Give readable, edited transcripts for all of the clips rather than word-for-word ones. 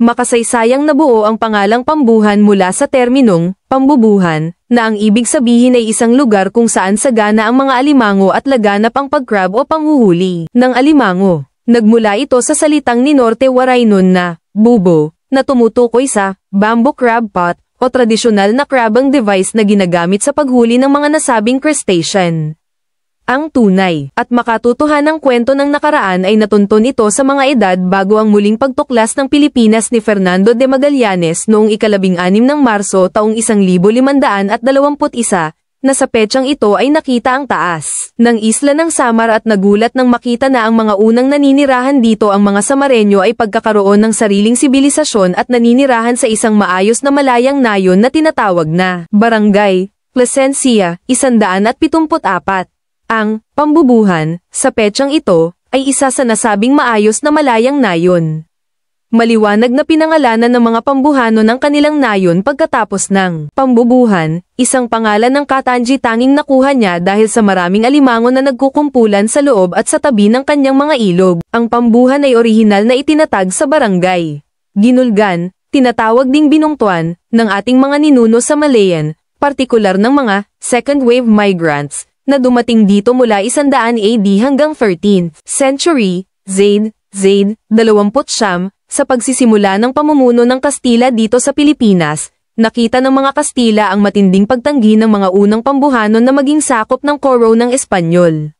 Makasaysayang nabuo ang pangalang Pambuhan mula sa terminong pambubuhan, na ang ibig sabihin ay isang lugar kung saan sagana ang mga alimango at laganap ang pag-crab o panghuhuli ng alimango. Nagmula ito sa salitang Ninorte Waraynon na bubo, na tumutukoy sa bamboo crab pot o tradisyonal na crabang device na ginagamit sa paghuli ng mga nasabing crustacean. Ang tunay at makatotohanang kwento ng nakaraan ay natunton ito sa mga edad bago ang muling pagtuklas ng Pilipinas ni Fernando de Magallanes noong ika-16 ng Marso taong 1521 na sa petsang ito ay nakita ang taas ng isla ng Samar at nagulat nang makita na ang mga unang naninirahan dito ang mga Samareño ay pagkakaroon ng sariling sibilisasyon at naninirahan sa isang maayos na malayang nayon na tinatawag na Barangay Plasencia 174. Ang pambubuhan sa petsang ito ay isa sa nasabing maayos na malayang nayon. Maliwanag na pinangalanan ng mga pambuhano ng kanilang nayon pagkatapos ng pambubuhan, isang pangalan ng Katanji tanging nakuha niya dahil sa maraming alimango na nagkukumpulan sa loob at sa tabi ng kanyang mga ilog. Ang pambuhan ay orihinal na itinatag sa barangay Ginulgan, tinatawag ding binungtuan, ng ating mga ninuno sa Malayan, partikular ng mga second wave migrants, na dumating dito mula 100 AD hanggang 13th century, Zaid 20 sa pagsisimula ng pamumuno ng Kastila dito sa Pilipinas, nakita ng mga Kastila ang matinding pagtanggi ng mga unang pambuhanon na maging sakop ng koro ng Espanyol.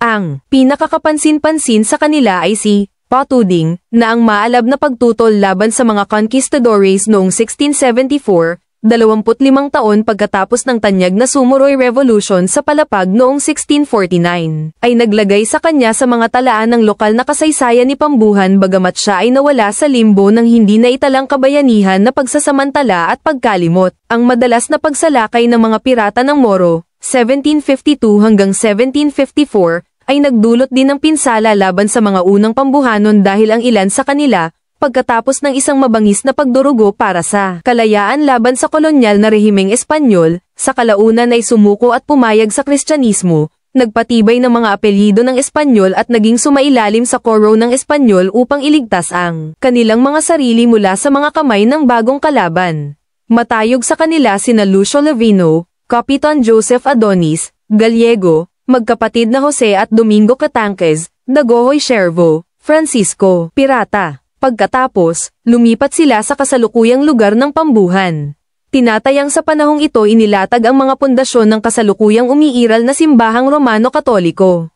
Ang pinakakapansin-pansin sa kanila ay si Patuding, na ang maalab na pagtutol laban sa mga conquistadores noong 1674, 25 taon pagkatapos ng tanyag na Sumuroy Revolution sa Palapag noong 1649, ay naglagay sa kanya sa mga talaan ng lokal na kasaysayan ni Pambuhan bagamat siya ay nawala sa limbo ng hindi na italang kabayanihan na pagsasamantala at pagkalimot. Ang madalas na pagsalakay ng mga pirata ng Moro, 1752 hanggang 1754, ay nagdulot din ng pinsala laban sa mga unang pambuhanon dahil ang ilan sa kanila, pagkatapos ng isang mabangis na pagdurugo para sa kalayaan laban sa kolonyal na rehimeng Espanyol, sa kalaunan ay sumuko at pumayag sa Kristyanismo, nagpatibay ng mga apelyido ng Espanyol at naging sumailalim sa koro ng Espanyol upang iligtas ang kanilang mga sarili mula sa mga kamay ng bagong kalaban. Matayog sa kanila sina Lucio Lavino, Capitan Joseph Adonis, Gallego, magkapatid na Jose at Domingo Catanques, Dagohoy Siervo, Francisco Pirata. Pagkatapos, lumipat sila sa kasalukuyang lugar ng Pambuhan. Tinatayang sa panahong ito inilatag ang mga pundasyon ng kasalukuyang umiiral na simbahang Romano-Katoliko.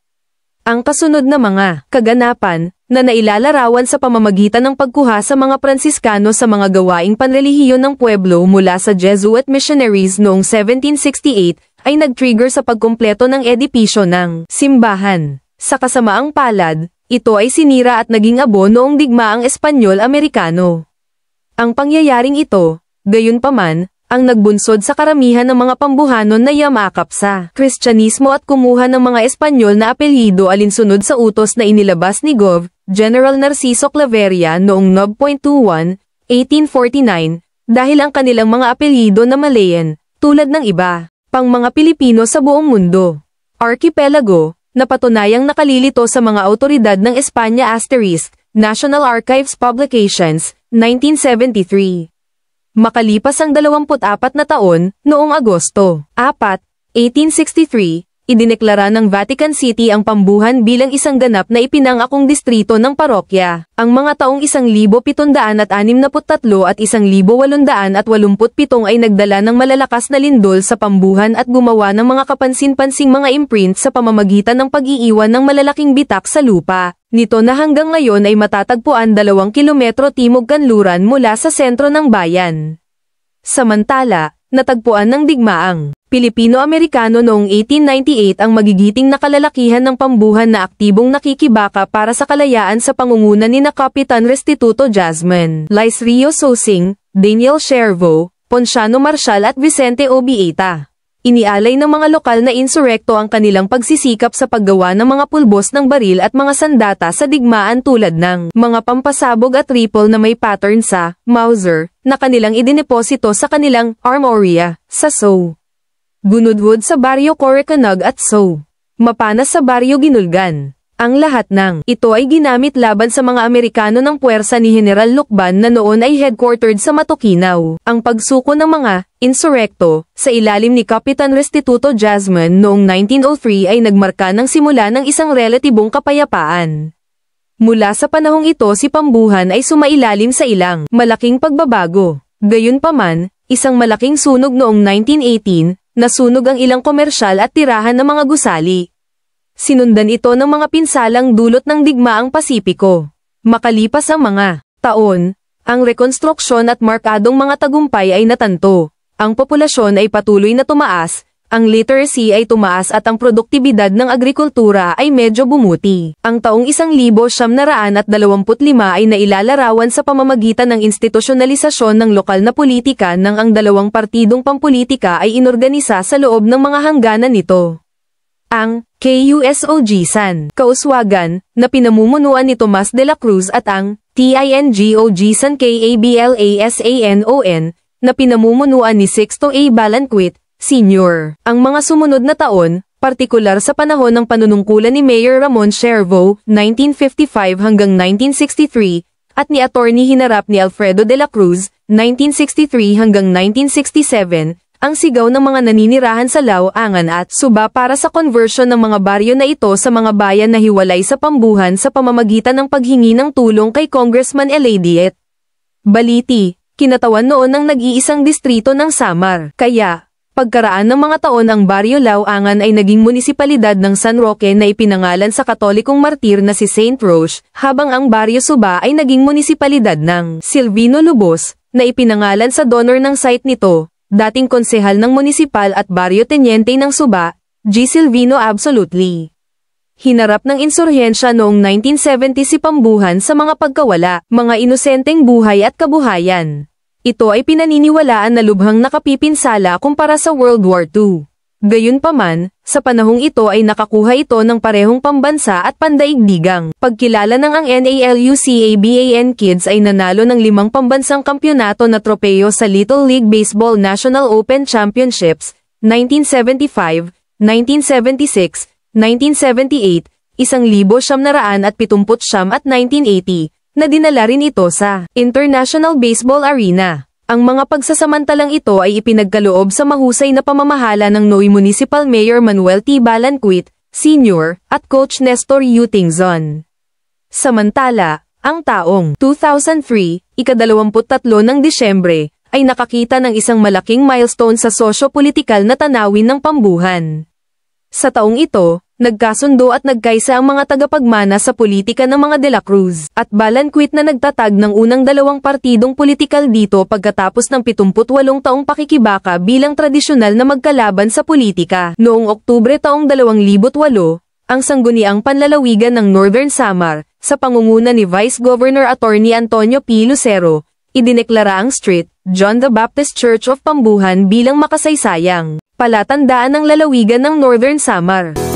Ang kasunod na mga kaganapan, na nailalarawan sa pamamagitan ng pagkuha sa mga Pransiskano sa mga gawaing panrelihiyon ng pueblo mula sa Jesuit missionaries noong 1768, ay nag-trigger sa pagkumpleto ng edipisyo ng simbahan. Sa kasamaang palad, ito ay sinira at naging abo noong digmaang Espanyol-Amerikano. Ang pangyayaring ito, gayunpaman, ang nagbunsod sa karamihan ng mga pambuhanon na yamakap sa Kristyanismo at kumuha ng mga Espanyol na apelyido alinsunod sa utos na inilabas ni Gov. General Narciso Claveria noong Nob. 21, 1849, dahil ang kanilang mga apelyido na Malayan, tulad ng iba pang mga Pilipino sa buong mundo. Archipelago, napatunayang nakalilito sa mga awtoridad ng Espanya *, National Archives Publications, 1973. Makalipas ang 24 na taon, noong Agosto 4, 1863, idineklara ng Vatican City ang Pambuhan bilang isang ganap na ipinangakong distrito ng parokya. Ang mga taong 1763 at 1887 ay nagdala ng malalakas na lindol sa Pambuhan at gumawa ng mga kapansin-pansing mga imprint sa pamamagitan ng pag-iiwan ng malalaking bitak sa lupa. Nito na hanggang ngayon ay matatagpuan 2 kilometro timog kanluran mula sa sentro ng bayan. Samantala, natagpuan ng digmaang Pilipino-Amerikano noong 1898 ang magigiting na kalalakihan ng Pambuhan na aktibong nakikibaka para sa kalayaan sa pangunguna ni na Kapitan Restituto Jasmine Lais Rio Sosing, Daniel Siervo, Ponciano Marcial at Vicente Obieta. Inialay ng mga lokal na insurekto ang kanilang pagsisikap sa paggawa ng mga pulbos ng baril at mga sandata sa digmaan tulad ng mga pampasabog at rifle na may pattern sa Mauser na kanilang idineposito sa kanilang armoria sa So. Gunudwood sa Baryo Corecanog at So. Mapanas sa Baryo Ginulgan. Ang lahat ng ito ay ginamit laban sa mga Amerikano ng puwersa ni General Lucban na noon ay headquartered sa Matoquinao. Ang pagsuko ng mga insurekto sa ilalim ni Kapitan Restituto Jasmine noong 1903 ay nagmarka ng simula ng isang relatibong kapayapaan. Mula sa panahong ito si Pambuhan ay sumailalim sa ilang malaking pagbabago. Gayunpaman, isang malaking sunog noong 1918, nasunog ang ilang komersyal at tirahan ng mga gusali. Sinundan ito ng mga pinsalang dulot ng digmaang Pasipiko. Makalipas ang mga taon, ang rekonstruksyon at markadong mga tagumpay ay natanto. Ang populasyon ay patuloy na tumaas, ang literacy ay tumaas at ang produktibidad ng agrikultura ay medyo bumuti. Ang taong 1925 ay nailalarawan sa pamamagitan ng institusyonalisasyon ng lokal na politika nang ang dalawang partidong pampulitika ay inorganisa sa loob ng mga hangganan nito. Ang KUSO-GSAN, kauswagan, na pinamumunuan ni Tomas de la Cruz at ang TINGO-GSAN KABLASANON, na pinamumunuan ni Sixto A. Balanquit, Sr. Ang mga sumunod na taon, partikular sa panahon ng panunungkulan ni Mayor Ramon Shervo, 1955 hanggang 1963, at ni Attorney Hinarap ni Alfredo de la Cruz, 1963 hanggang 1967, ang sigaw ng mga naninirahan sa Lauangan at Suba para sa conversion ng mga baryo na ito sa mga bayan na hiwalay sa Pambuhan sa pamamagitan ng paghingi ng tulong kay Congressman Eladiet Baliti, kinatawan noon ng nag-iisang distrito ng Samar. Kaya, pagkaraan ng mga taon ang baryo Lauangan ay naging munisipalidad ng San Roque na ipinangalan sa katolikong martir na si Saint Roche, habang ang baryo Suba ay naging munisipalidad ng Silvino Lubos, na ipinangalan sa donor ng site nito, dating konsehal ng munisipal at baryo tenyente ng Suba, G. Silvino Absolutely. Hinarap ng insurhensya noong 1970 si Pambuhan sa mga pagkawala, mga inosenteng buhay at kabuhayan. Ito ay pinaniniwalaan na lubhang nakapipinsala kumpara sa World War II. Gayunpaman, sa panahong ito ay nakakuha ito ng parehong pambansa at pandaigdigang pagkilala ng ang NALUCABAN Kids ay nanalo ng 5 pambansang kampyonato na tropeyo sa Little League Baseball National Open Championships, 1975, 1976, 1978, 1979 at 1980, na dinala rin ito sa International Baseball Arena. Ang mga pagsasamantalang ito ay ipinagkaloob sa mahusay na pamamahala ng Noy Municipal Mayor Manuel T. Balanquit, Sr., at Coach Nestor Utingzon. Samantala, ang taong 2003, ika-23 ng Disyembre, ay nakakita ng isang malaking milestone sa sosyo-politikal na tanawin ng Pambuhan. Sa taong ito, nagkasundo at nagkaisa ang mga tagapagmana sa politika ng mga De La Cruz at Balanquit na nagtatag ng unang dalawang partidong politikal dito pagkatapos ng 78 taong pakikibaka bilang tradisyonal na magkalaban sa politika. Noong Oktubre taong 2008, ang sangguniang panlalawigan ng Northern Samar, sa pangunguna ni Vice Governor Attorney Antonio P. Lucero, idineklara ang Street, John the Baptist Church of Pambuhan bilang makasaysayang palatandaan ng lalawigan ng Northern Samar.